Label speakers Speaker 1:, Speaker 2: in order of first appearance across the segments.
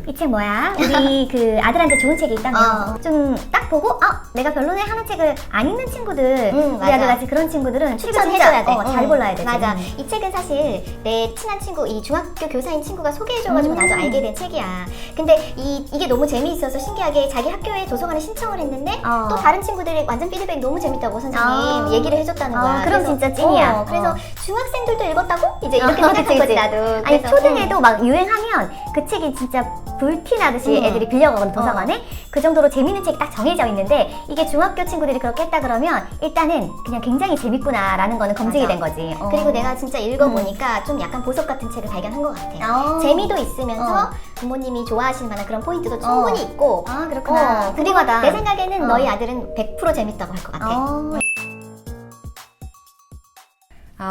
Speaker 1: 이 책 뭐야? 우리 그 아들한테 좋은 책이 있다며. 좀 딱 보고 내가 별로네 하는 책을 안 읽는 친구들, 우리
Speaker 2: 맞아.
Speaker 1: 아들 같이 그런 친구들은 책을
Speaker 2: 추천해줘야
Speaker 1: 진짜
Speaker 2: 돼.
Speaker 1: 잘 골라야 돼.
Speaker 2: 맞아. 이 책은 사실 내 친한 친구, 이 중학교 교사인 친구가 소개해줘가지고 나도 알게 된 책이야. 근데 이게 너무 재미있어서 신기하게 자기 학교에 도서관에 신청을 했는데 또 다른 친구들이 완전 피드백 너무 재밌다고 선생님 얘기를 해줬다는 거야.
Speaker 1: 그럼
Speaker 2: 그래서,
Speaker 1: 진짜 찐이야.
Speaker 2: 그래서 중학생들도 읽었다고? 이제 이렇게 생각한 거지 나도.
Speaker 1: 아니
Speaker 2: 그래서,
Speaker 1: 초등에도 막 유행하면 그 책이 진짜 불티나듯이 애들이 빌려가거든 도서관에. 그 정도로 재밌는 책이 딱 정해져 있는데 이게 중학교 친구들이 그렇게 했다 그러면 일단은 그냥 굉장히 재밌구나 라는 거는 검증이
Speaker 2: 맞아.
Speaker 1: 된 거지.
Speaker 2: 그리고 내가 진짜 읽어보니까 좀 약간 보석 같은 책을 발견한 것 같아. 재미도 있으면서 부모님이 좋아하실 만한 그런 포인트도 충분히 있고.
Speaker 1: 그렇구나.
Speaker 2: 그리고
Speaker 1: 궁금하다.
Speaker 2: 내 생각에는 너희 아들은 100% 재밌다고 할 것 같아.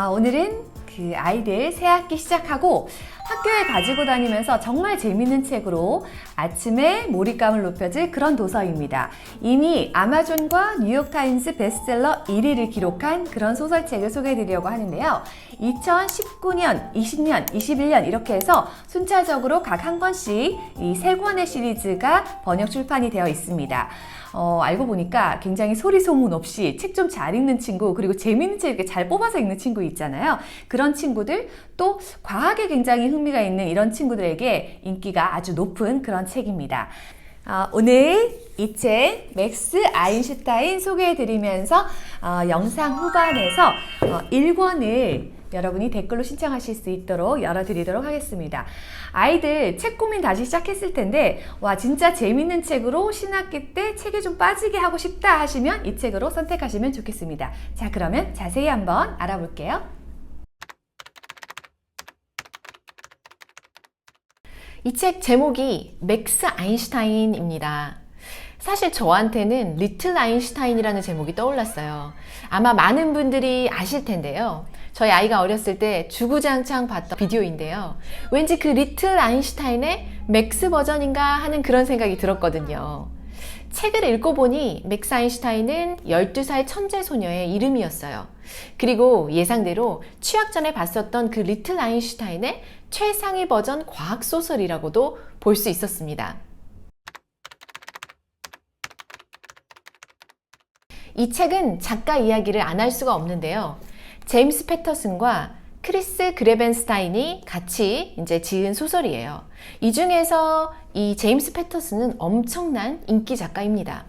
Speaker 3: 오늘은 그 아이들 새 학기 시작하고 학교에 가지고 다니면서 정말 재밌는 책으로 아침에 몰입감을 높여줄 그런 도서입니다. 이미 아마존과 뉴욕타임스 베스트셀러 1위를 기록한 그런 소설책을 소개해드리려고 하는데요. 2019년, 20년, 21년 이렇게 해서 순차적으로 각 한 권씩 이 세 권의 시리즈가 번역 출판이 되어 있습니다. 알고 보니까 굉장히 소리 소문 없이 책 좀 잘 읽는 친구, 그리고 재밌는 책 이렇게 잘 뽑아서 읽는 친구 있잖아요. 그런 친구들, 또 과학에 굉장히 흥미가 있는 이런 친구들에게 인기가 아주 높은 그런 책입니다. 오늘 이 책 맥스 아인슈타인 소개해드리면서 영상 후반에서 1권을 여러분이 댓글로 신청하실 수 있도록 열어드리도록 하겠습니다. 아이들 책 고민 다시 시작했을 텐데 와 진짜 재밌는 책으로 신학기 때 책에 좀 빠지게 하고 싶다 하시면 이 책으로 선택하시면 좋겠습니다. 자, 그러면 자세히 한번 알아볼게요.
Speaker 4: 이 책 제목이 맥스 아인슈타인입니다. 사실 저한테는 리틀 아인슈타인이라는 제목이 떠올랐어요. 아마 많은 분들이 아실 텐데요. 저희 아이가 어렸을 때 주구장창 봤던 비디오인데요. 왠지 그 리틀 아인슈타인의 맥스 버전인가 하는 그런 생각이 들었거든요. 책을 읽고 보니 맥스 아인슈타인은 12살 천재 소녀의 이름이었어요. 그리고 예상대로 취학 전에 봤었던 그 리틀 아인슈타인의 최상위 버전 과학소설이라고도 볼 수 있었습니다. 이 책은 작가 이야기를 안 할 수가 없는데요. 제임스 패터슨과 크리스 그레벤스타인이 같이 이제 지은 소설이에요. 이 중에서 이 제임스 패터슨은 엄청난 인기 작가입니다.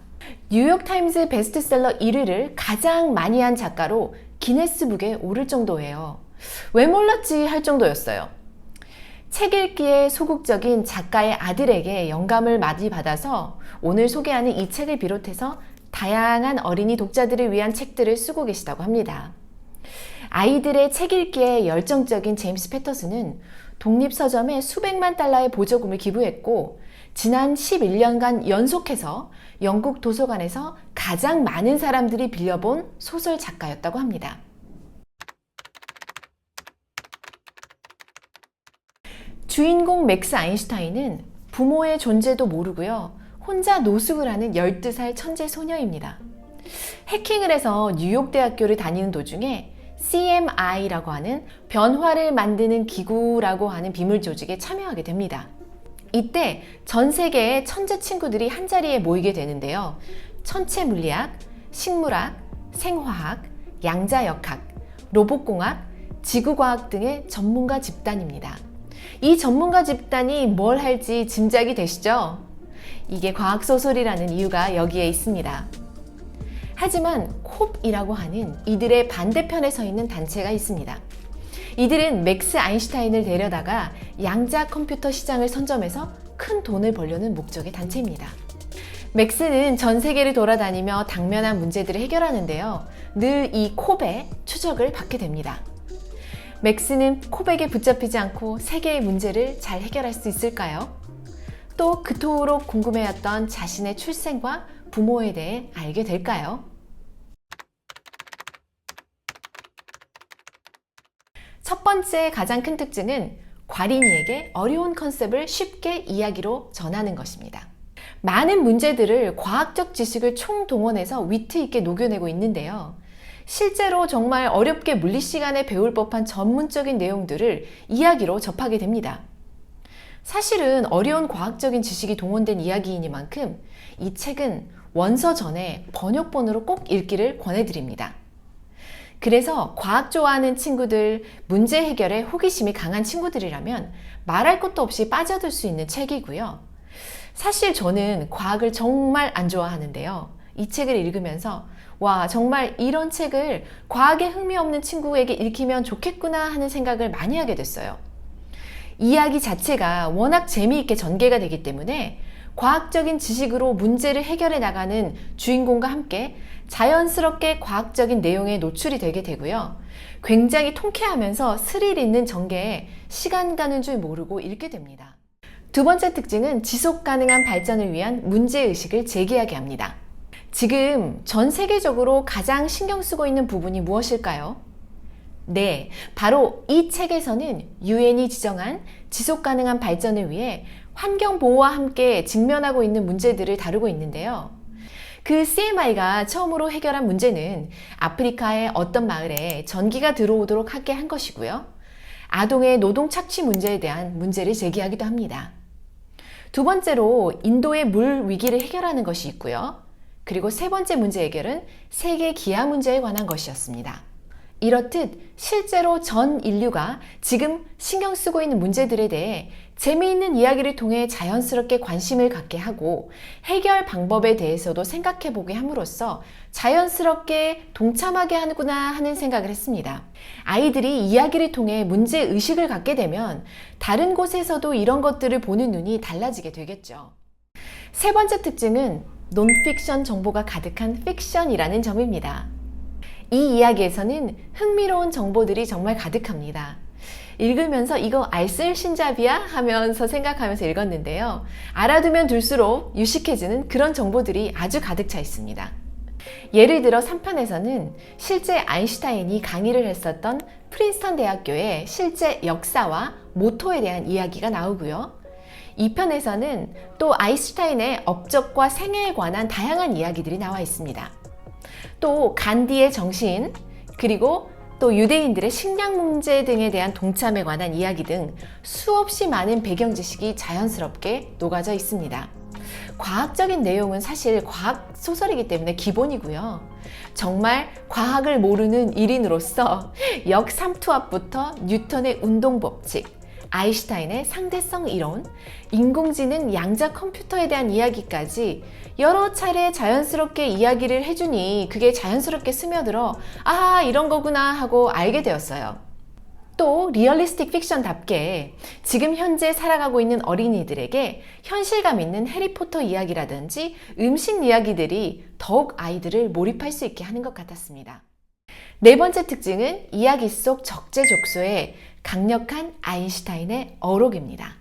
Speaker 4: 뉴욕타임스 베스트셀러 1위를 가장 많이 한 작가로 기네스북에 오를 정도예요. 왜 몰랐지 할 정도였어요. 책 읽기에 소극적인 작가의 아들에게 영감을 많이 받아서 오늘 소개하는 이 책을 비롯해서 다양한 어린이 독자들을 위한 책들을 쓰고 계시다고 합니다. 아이들의 책 읽기에 열정적인 제임스 패터슨은 독립서점에 수백만 달러의 보조금을 기부했고 지난 11년간 연속해서 영국 도서관에서 가장 많은 사람들이 빌려본 소설 작가였다고 합니다. 주인공 맥스 아인슈타인은 부모의 존재도 모르고요. 혼자 노숙을 하는 12살 천재 소녀입니다. 해킹을 해서 뉴욕대학교를 다니는 도중에 CMI라고 하는 변화를 만드는 기구라고 하는 비밀 조직에 참여하게 됩니다. 이때 전 세계의 천재 친구들이 한자리에 모이게 되는데요. 천체 물리학, 식물학, 생화학, 양자역학, 로봇공학, 지구과학 등의 전문가 집단입니다. 이 전문가 집단이 뭘 할지 짐작이 되시죠? 이게 과학소설이라는 이유가 여기에 있습니다. 하지만 콥이라고 하는 이들의 반대편에 서 있는 단체가 있습니다. 이들은 맥스 아인슈타인을 데려다가 양자 컴퓨터 시장을 선점해서 큰 돈을 벌려는 목적의 단체입니다. 맥스는 전 세계를 돌아다니며 당면한 문제들을 해결하는데요. 늘 이 콥의 추적을 받게 됩니다. 맥스는 콥에게 붙잡히지 않고 세계의 문제를 잘 해결할 수 있을까요? 또 그토록 궁금해했던 자신의 출생과 부모에 대해 알게 될까요? 첫 번째 가장 큰 특징은 과린이에게 어려운 컨셉을 쉽게 이야기로 전하는 것입니다. 많은 문제들을 과학적 지식을 총동원해서 위트 있게 녹여내고 있는데요. 실제로 정말 어렵게 물리 시간에 배울 법한 전문적인 내용들을 이야기로 접하게 됩니다. 사실은 어려운 과학적인 지식이 동원된 이야기이니만큼 이 책은 원서 전에 번역본으로 꼭 읽기를 권해드립니다. 그래서 과학 좋아하는 친구들, 문제 해결에 호기심이 강한 친구들이라면 말할 것도 없이 빠져들 수 있는 책이고요. 사실 저는 과학을 정말 안 좋아하는데요. 이 책을 읽으면서 와, 정말 이런 책을 과학에 흥미 없는 친구에게 읽히면 좋겠구나 하는 생각을 많이 하게 됐어요. 이야기 자체가 워낙 재미있게 전개가 되기 때문에 과학적인 지식으로 문제를 해결해 나가는 주인공과 함께 자연스럽게 과학적인 내용에 노출이 되게 되고요. 굉장히 통쾌하면서 스릴 있는 전개에 시간 가는 줄 모르고 읽게 됩니다. 두 번째 특징은 지속 가능한 발전을 위한 문제의식을 제기하게 합니다. 지금 전 세계적으로 가장 신경 쓰고 있는 부분이 무엇일까요? 네, 바로 이 책에서는 유엔이 지정한 지속 가능한 발전을 위해 환경 보호와 함께 직면하고 있는 문제들을 다루고 있는데요. 그 CMI가 처음으로 해결한 문제는 아프리카의 어떤 마을에 전기가 들어오도록 하게 한 것이고요. 아동의 노동 착취 문제에 대한 문제를 제기하기도 합니다. 두 번째로 인도의 물 위기를 해결하는 것이 있고요. 그리고 세 번째 문제 해결은 세계 기아 문제에 관한 것이었습니다. 이렇듯 실제로 전 인류가 지금 신경 쓰고 있는 문제들에 대해 재미있는 이야기를 통해 자연스럽게 관심을 갖게 하고 해결 방법에 대해서도 생각해 보게 함으로써 자연스럽게 동참하게 하는구나 하는 생각을 했습니다. 아이들이 이야기를 통해 문제의식을 갖게 되면 다른 곳에서도 이런 것들을 보는 눈이 달라지게 되겠죠. 세 번째 특징은 논픽션 정보가 가득한 픽션이라는 점입니다. 이 이야기에서는 흥미로운 정보들이 정말 가득합니다. 읽으면서 이거 알쓸신잡이야? 하면서 생각하면서 읽었는데요. 알아두면 둘수록 유식해지는 그런 정보들이 아주 가득 차 있습니다. 예를 들어 3편에서는 실제 아인슈타인이 강의를 했었던 프린스턴 대학교의 실제 역사와 모토에 대한 이야기가 나오고요. 2편에서는 또 아인슈타인의 업적과 생애에 관한 다양한 이야기들이 나와 있습니다. 또 간디의 정신, 그리고 또 유대인들의 식량 문제 등에 대한 동참에 관한 이야기 등 수없이 많은 배경 지식이 자연스럽게 녹아져 있습니다. 과학적인 내용은 사실 과학 소설이기 때문에 기본이고요. 정말 과학을 모르는 일인으로서 역삼투압부터 뉴턴의 운동 법칙, 아인슈타인의 상대성 이론, 인공지능 양자 컴퓨터에 대한 이야기까지 여러 차례 자연스럽게 이야기를 해주니 그게 자연스럽게 스며들어 아, 이런 거구나 하고 알게 되었어요. 또 리얼리스틱 픽션답게 지금 현재 살아가고 있는 어린이들에게 현실감 있는 해리포터 이야기라든지 음식 이야기들이 더욱 아이들을 몰입할 수 있게 하는 것 같았습니다. 네 번째 특징은 이야기 속 적재적소에 강력한 아인슈타인의 어록입니다.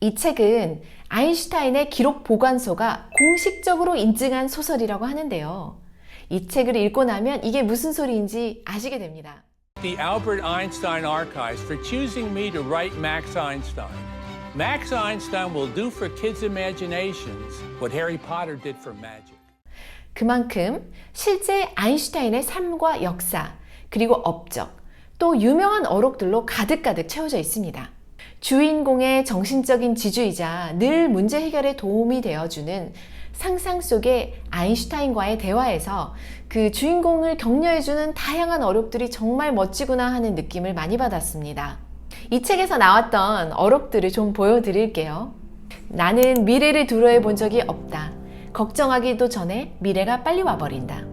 Speaker 4: 이 책은 아인슈타인의 기록 보관소가 공식적으로 인증한 소설이라고 하는데요. 이 책을 읽고 나면 이게 무슨 소리인지 아시게 됩니다.
Speaker 5: The Albert Einstein Archives for choosing me to write Max Einstein. Max Einstein will do for kids' imaginations what Harry Potter did for magic.
Speaker 4: 그만큼 실제 아인슈타인의 삶과 역사, 그리고 업적, 또 유명한 어록들로 가득가득 채워져 있습니다. 주인공의 정신적인 지주이자 늘 문제 해결에 도움이 되어주는 상상 속의 아인슈타인과의 대화에서 그 주인공을 격려해주는 다양한 어록들이 정말 멋지구나 하는 느낌을 많이 받았습니다. 이 책에서 나왔던 어록들을 좀 보여드릴게요. 나는 미래를 두려워해 본 적이 없다. 걱정하기도 전에 미래가 빨리 와버린다.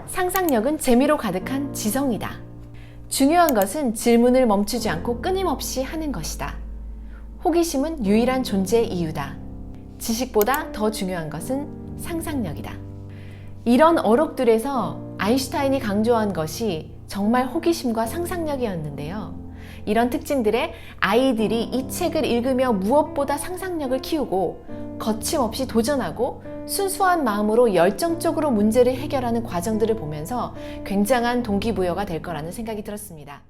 Speaker 4: 상상력은 재미로 가득한 지성이다. 중요한 것은 질문을 멈추지 않고 끊임없이 하는 것이다. 호기심은 유일한 존재의 이유다. 지식보다 더 중요한 것은 상상력이다. 이런 어록들에서 아인슈타인이 강조한 것이 정말 호기심과 상상력이었는데요. 이런 특징들에 아이들이 이 책을 읽으며 무엇보다 상상력을 키우고 거침없이 도전하고 순수한 마음으로 열정적으로 문제를 해결하는 과정들을 보면서 굉장한 동기부여가 될 거라는 생각이 들었습니다.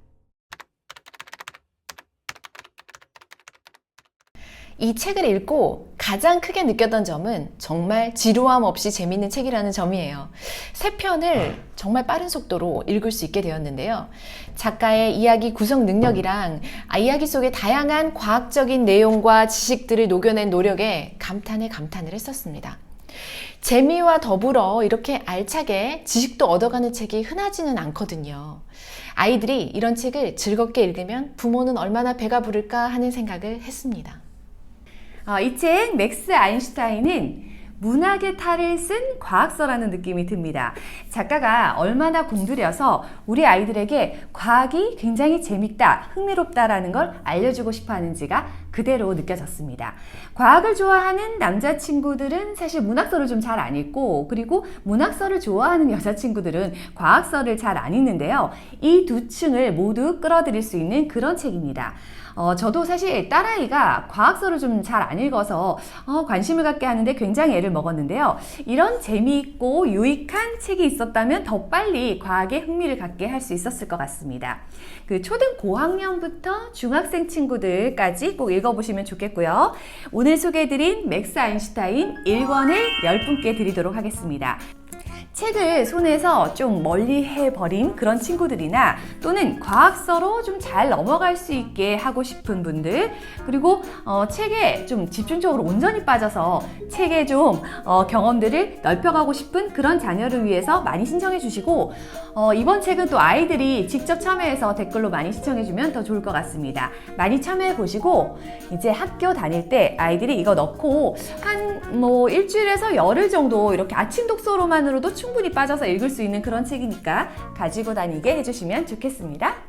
Speaker 4: 이 책을 읽고 가장 크게 느꼈던 점은 정말 지루함 없이 재밌는 책이라는 점이에요. 3편을 정말 빠른 속도로 읽을 수 있게 되었는데요. 작가의 이야기 구성 능력이랑 이야기 속의 다양한 과학적인 내용과 지식들을 녹여낸 노력에 감탄을 했었습니다. 재미와 더불어 이렇게 알차게 지식도 얻어가는 책이 흔하지는 않거든요. 아이들이 이런 책을 즐겁게 읽으면 부모는 얼마나 배가 부를까 하는 생각을 했습니다.
Speaker 3: 이 책 맥스 아인슈타인은 문학의 탈을 쓴 과학서라는 느낌이 듭니다. 작가가 얼마나 공들여서 우리 아이들에게 과학이 굉장히 재밌다, 흥미롭다라는 걸 알려주고 싶어 하는지가 그대로 느껴졌습니다. 과학을 좋아하는 남자친구들은 사실 문학서를 좀 잘 안 읽고, 그리고 문학서를 좋아하는 여자친구들은 과학서를 잘 안 읽는데요. 이 두 층을 모두 끌어들일 수 있는 그런 책입니다. 저도 사실 딸아이가 과학서를 좀 잘 안 읽어서 관심을 갖게 하는데 굉장히 애를 먹었는데요. 이런 재미있고 유익한 책이 있었다면 더 빨리 과학에 흥미를 갖게 할 수 있었을 것 같습니다. 그 초등 고학년부터 중학생 친구들까지 꼭 읽어보시면 좋겠고요. 오늘 소개해드린 맥스 아인슈타인 1권을 10분께 드리도록 하겠습니다. 책을 손에서 좀 멀리 해버린 그런 친구들이나 또는 과학서로 좀 잘 넘어갈 수 있게 하고 싶은 분들, 그리고 책에 좀 집중적으로 온전히 빠져서 책의 좀 경험들을 넓혀가고 싶은 그런 자녀를 위해서 많이 신청해 주시고, 이번 책은 또 아이들이 직접 참여해서 댓글로 많이 시청해주면 더 좋을 것 같습니다. 많이 참여해 보시고 이제 학교 다닐 때 아이들이 이거 넣고 한 일주일에서 열흘 정도 이렇게 아침 독서로만으로도 충분히 빠져서 읽을 수 있는 그런 책이니까 가지고 다니게 해주시면 좋겠습니다.